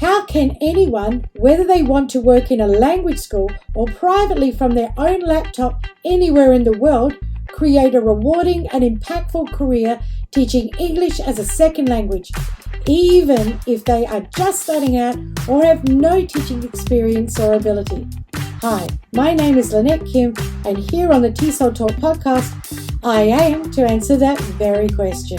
How can anyone, whether they want to work in a language school or privately from their own laptop anywhere in the world, create a rewarding and impactful career teaching English as a second language, even if they are just starting out or have no teaching experience or ability? Hi, my name is Lynette Kim, and here on the TESOL Talk podcast, I aim to answer that very question.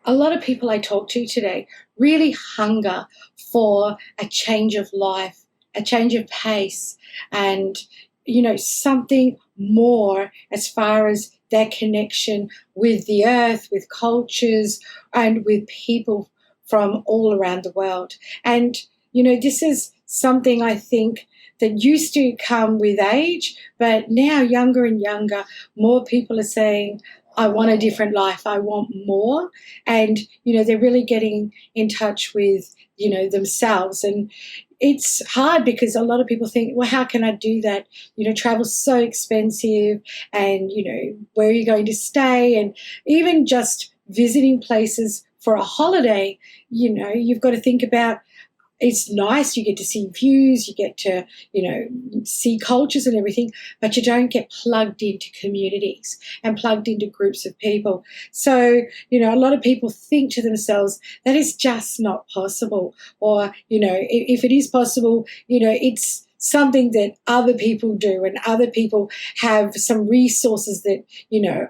A lot of people I talk to today really hunger for a change of life, a change of pace, and, something more as far as their connection with the earth, with cultures, and with people from all around the world. And, this is something I think that used to come with age, but now younger and younger, more people are saying, I want a different life. I want more. And, they're really getting in touch with, themselves. And it's hard because a lot of people think, well, how can I do that? Travel's so expensive and, where are you going to stay? And even just visiting places for a holiday, you've got to think about, it's nice, you get to see views, you get to, see cultures and everything, but you don't get plugged into communities and plugged into groups of people. So, a lot of people think to themselves, that is just not possible. Or, if it is possible, it's something that other people do and other people have some resources that,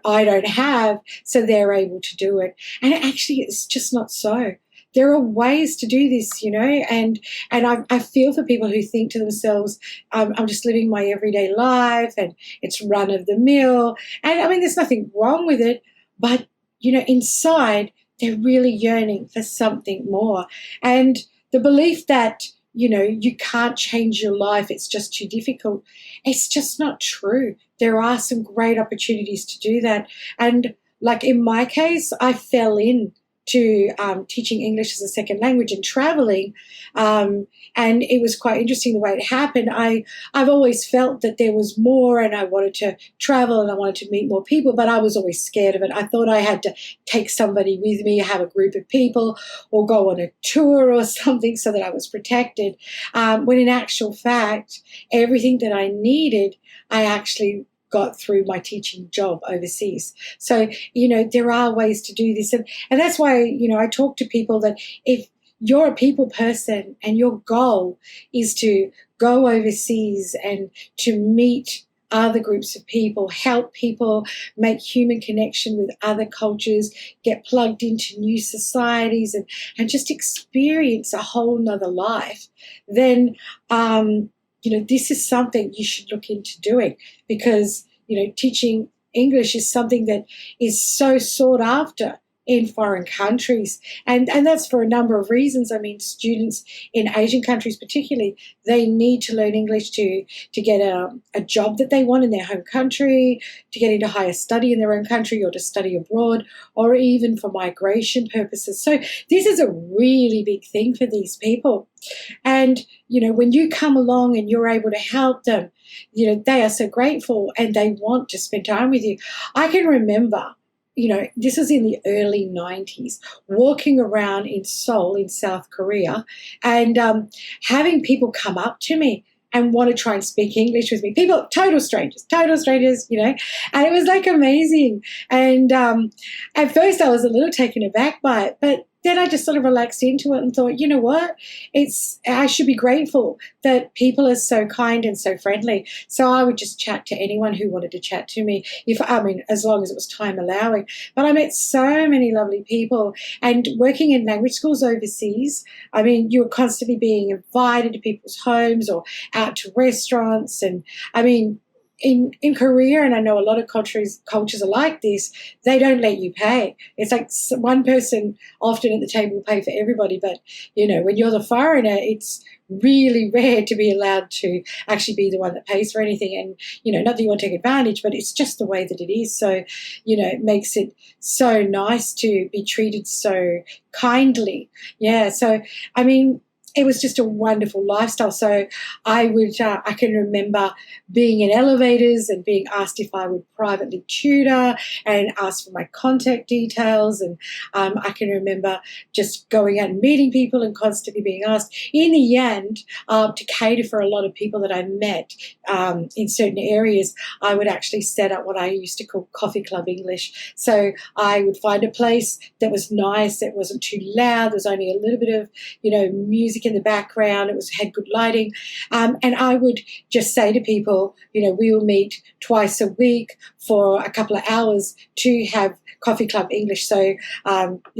I don't have, so they're able to do it. And actually, it's just not so. There are ways to do this, and I feel for people who think to themselves, I'm just living my everyday life and it's run of the mill. And I mean, there's nothing wrong with it, but, inside they're really yearning for something more. And the belief that, you can't change your life, it's just too difficult, it's just not true. There are some great opportunities to do that. And like in my case, I fell in to teaching English as a second language and traveling. And it was quite interesting the way it happened. I've always felt that there was more and I wanted to travel and I wanted to meet more people, but I was always scared of it. I thought I had to take somebody with me, have a group of people or go on a tour or something so that I was protected. When in actual fact, everything that I needed, I actually got through my teaching job overseas. So, there are ways to do this. And that's why, I talk to people that if you're a people person and your goal is to go overseas and to meet other groups of people, help people make human connection with other cultures, get plugged into new societies and just experience a whole nother life, then, this is something you should look into doing because, teaching English is something that is so sought after in foreign countries. And that's for a number of reasons. I mean, students in Asian countries particularly, they need to learn English to get a job that they want in their home country, to get into higher study in their own country or to study abroad, or even for migration purposes. So this is a really big thing for these people. And, when you come along and you're able to help them, they are so grateful and they want to spend time with you. I can remember, this was in the early 90s, walking around in Seoul in South Korea and having people come up to me and want to try and speak English with me. People, total strangers, and it was like amazing. And at first I was a little taken aback by it, but then I just sort of relaxed into it and thought, you know what, I should be grateful that people are so kind and so friendly. So I would just chat to anyone who wanted to chat to me, as long as it was time allowing. But I met so many lovely people, and working in language schools overseas, you were constantly being invited to people's homes or out to restaurants. And in Korea, and I know a lot of cultures are like this, they don't let you pay. It's like one person often at the table will pay for everybody. But, when you're the foreigner, it's really rare to be allowed to actually be the one that pays for anything. And, not that you want to take advantage, but it's just the way that it is. So, it makes it so nice to be treated so kindly. Yeah. So, it was just a wonderful lifestyle. So I can remember being in elevators and being asked if I would privately tutor and ask for my contact details. And I can remember just going out and meeting people and constantly being asked. In the end, to cater for a lot of people that I met in certain areas, I would actually set up what I used to call coffee club English. So I would find a place that was nice, it wasn't too loud, there was only a little bit of, music in the background, had good lighting, and I would just say to people, we will meet twice a week for a couple of hours to have coffee club English. So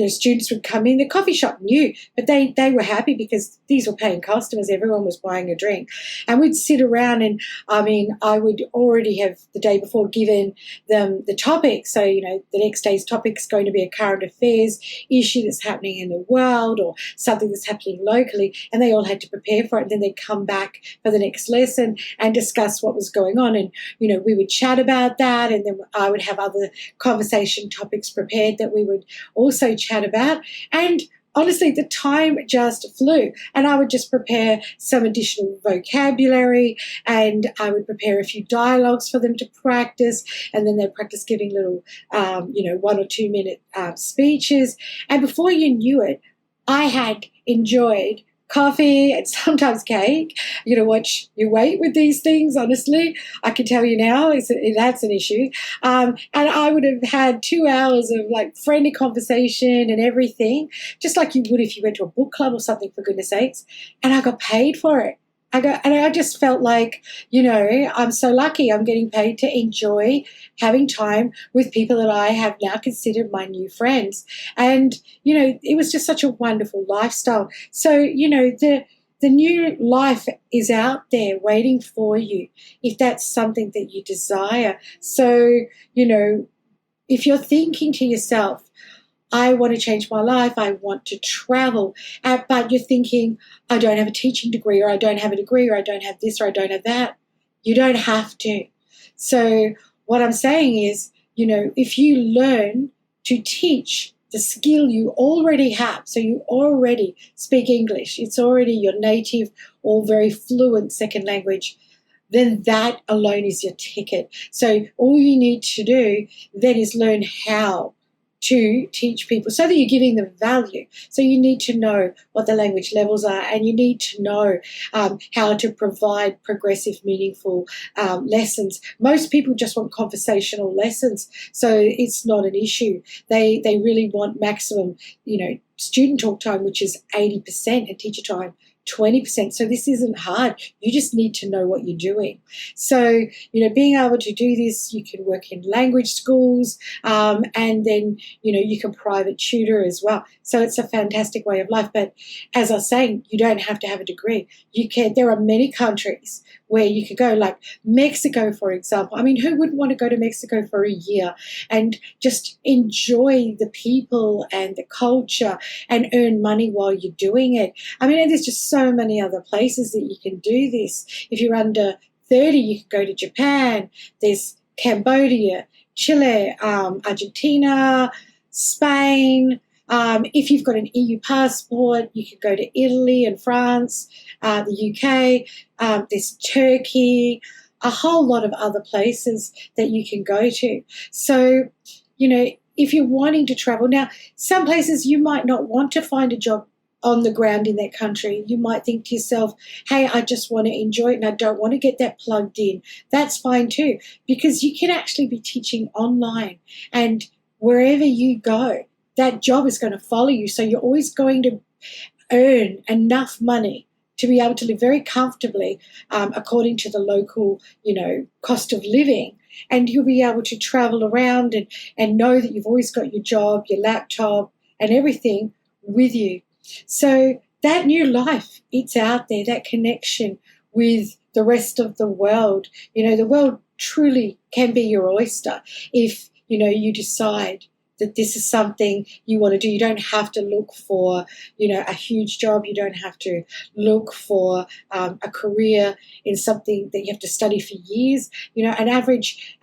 students would come in. The coffee shop knew, but they were happy because these were paying customers. Everyone was buying a drink, and we'd sit around. And I would already have the day before given them the topic. So the next day's topic is going to be a current affairs issue that's happening in the world or something that's happening locally, and they all had to prepare for it. And then they'd come back for the next lesson and discuss what was going on. And we would chat about that, and then I would have other conversation topics prepared that we would also chat about. And honestly, the time just flew, and I would just prepare some additional vocabulary, and I would prepare a few dialogues for them to practice, and then they'd practice giving little, 1 or 2 minute speeches. And before you knew it, I had enjoyed coffee and sometimes cake. Watch your weight with these things, honestly. I can tell you now, that's an issue. And I would have had 2 hours of friendly conversation and everything, just like you would if you went to a book club or something, for goodness sakes. And I got paid for it. I just felt like, I'm so lucky. I'm getting paid to enjoy having time with people that I have now considered my new friends. And, it was just such a wonderful lifestyle. So, the new life is out there waiting for you if that's something that you desire. So, if you're thinking to yourself, I want to change my life, I want to travel, but you're thinking, I don't have a teaching degree, or I don't have a degree, or I don't have this, or I don't have that. You don't have to. So what I'm saying is, if you learn to teach the skill you already have, so you already speak English, it's already your native or very fluent second language, then that alone is your ticket. So all you need to do then is learn how to teach people so that you're giving them value. So you need to know what the language levels are, and you need to know how to provide progressive, meaningful lessons. Most people just want conversational lessons, so it's not an issue. They really want maximum, student talk time, which is 80%, and teacher time 20%. So this isn't hard. You just need to know what you're doing. So, being able to do this, you can work in language schools, and then, you can private tutor as well. So it's a fantastic way of life. But as I was saying, you don't have to have a degree. There are many countries where you could go, like Mexico, for example. I mean, who wouldn't want to go to Mexico for a year and just enjoy the people and the culture and earn money while you're doing it? I mean, and there's just so many other places that you can do this. If you're under 30, you can go to Japan. There's Cambodia, Chile, Argentina, Spain. If you've got an EU passport, you could go to Italy and France, the UK. There's Turkey, a whole lot of other places that you can go to. So, if you're wanting to travel, now, some places you might not want to find a job on the ground in that country. You might think to yourself, hey, I just want to enjoy it and I don't want to get that plugged in. That's fine too, because you can actually be teaching online, and wherever you go, that job is going to follow you. So you're always going to earn enough money to be able to live very comfortably according to the local, cost of living. And you'll be able to travel around and know that you've always got your job, your laptop and everything with you. So that new life, it's out there, that connection with the rest of the world. The world truly can be your oyster if, you decide that this is something you want to do. You don't have to look for, a huge job. You don't have to look for a career in something that you have to study for years. An average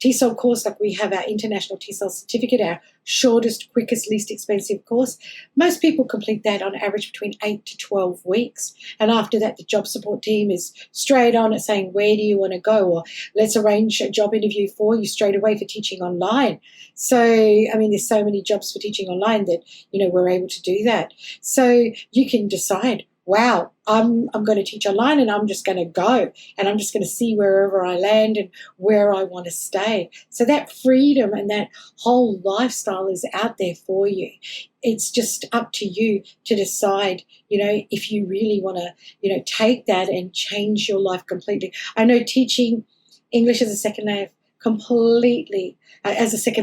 TESOL course, like we have our International TESOL Certificate, our shortest, quickest, least expensive course. Most people complete that on average between 8 to 12 weeks. And after that, the job support team is straight on at saying, where do you want to go? Or let's arrange a job interview for you straight away for teaching online. So, I mean, there's so many jobs for teaching online that, we're able to do that. So you can decide, wow, I'm going to teach online and I'm just going to go and I'm just going to see wherever I land and where I want to stay. So that freedom and that whole lifestyle is out there for you. It's just up to you to decide, if you really want to, take that and change your life completely. I know teaching English as a second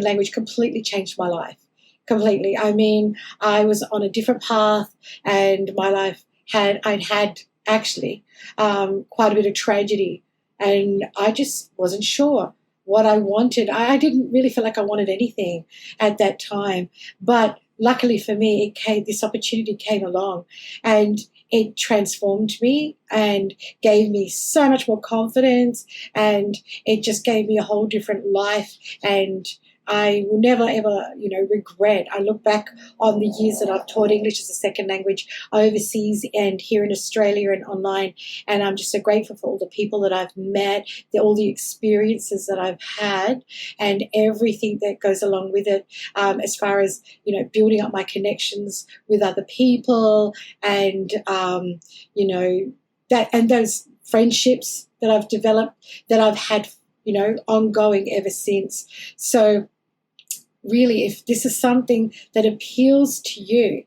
language completely changed my life. Completely. I mean, I was on a different path and my life I'd had actually quite a bit of tragedy, and I just wasn't sure what I wanted. I didn't really feel like I wanted anything at that time, but luckily for me, this opportunity came along, and it transformed me and gave me so much more confidence, and it just gave me a whole different life. And I will never, ever, regret. I look back on the years that I've taught English as a second language overseas and here in Australia and online, and I'm just so grateful for all the people that I've met, all the experiences that I've had, and everything that goes along with it, as far as, building up my connections with other people and, that and those friendships that I've developed, that I've had, ongoing ever since. So really, if this is something that appeals to you,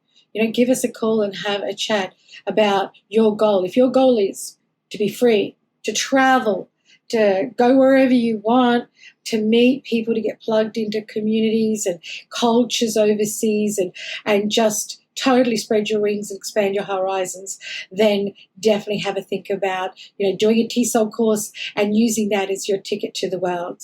give us a call and have a chat about your goal. If your goal is to be free, to travel, to go wherever you want, to meet people, to get plugged into communities and cultures overseas and just totally spread your wings and expand your horizons, then definitely have a think about, doing a TESOL course and using that as your ticket to the world.